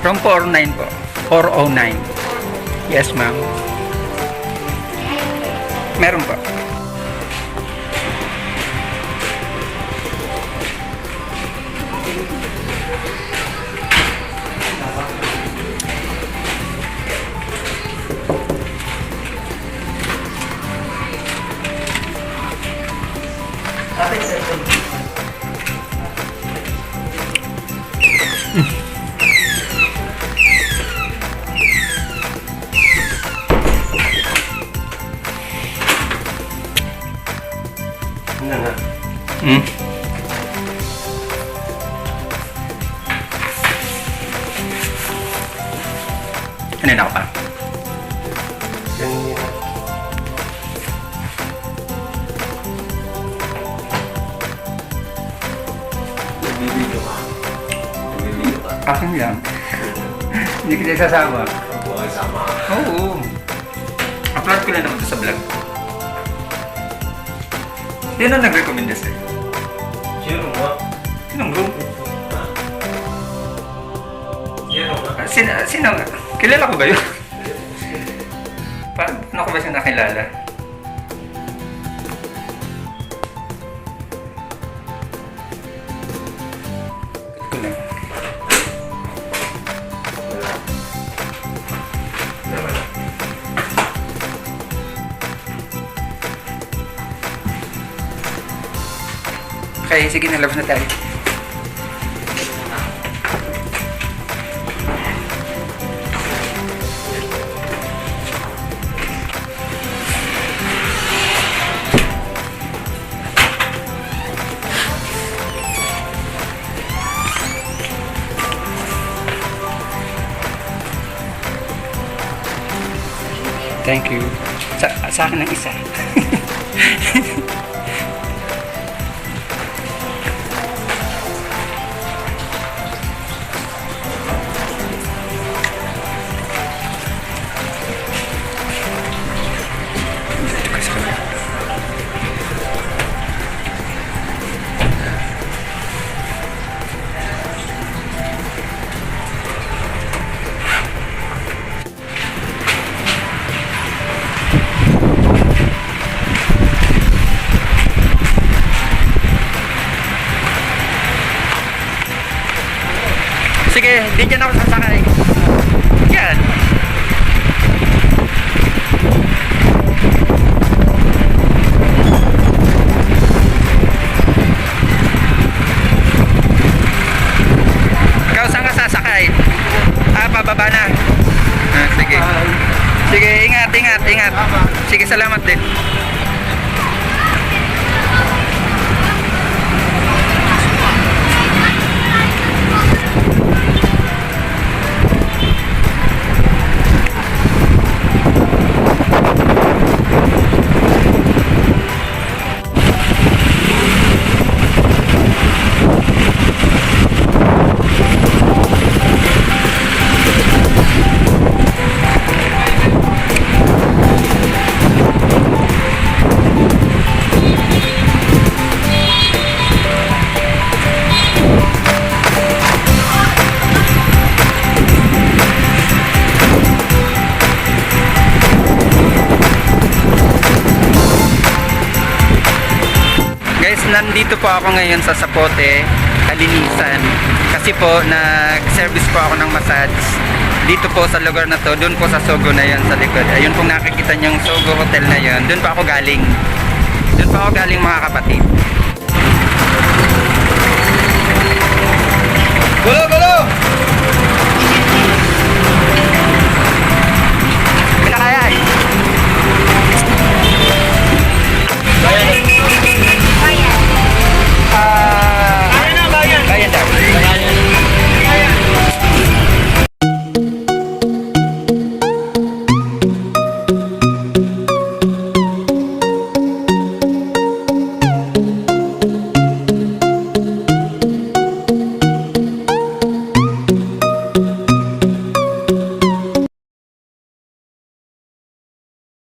From 409 po. 409. Yes, ma'am. Meron po. Ano na ako pa? Nagbibideo ka. Akin lang. Hindi kita sasama. Buhay sama. Oo. Upload ko na naman ito sa vlog. Sino nag-recommend na sa'yo? Sino mo? Sinong room? Sino mo? Sino? Kilala ko ba yun? Paano ko ba siya nakilala? Ito lang. Okay, sige na, labas na tayo. Thank you. Sa akin ang isa. Sige, di dyan ako sasakay. Yan. Ikaw saan ka sasakay? Pababa na. Sige. Sige, ingat. Sige, salamat din. Nandito po ako ngayon sa Sapote, Kalinisan. Kasi po, nag-service po ako ng massage dito po sa lugar na to. Doon po sa Sogo na yon sa likod. Ayun pong nakikita niyong Sogo Hotel na yon. Doon po ako galing. Doon po ako galing mga kapatid.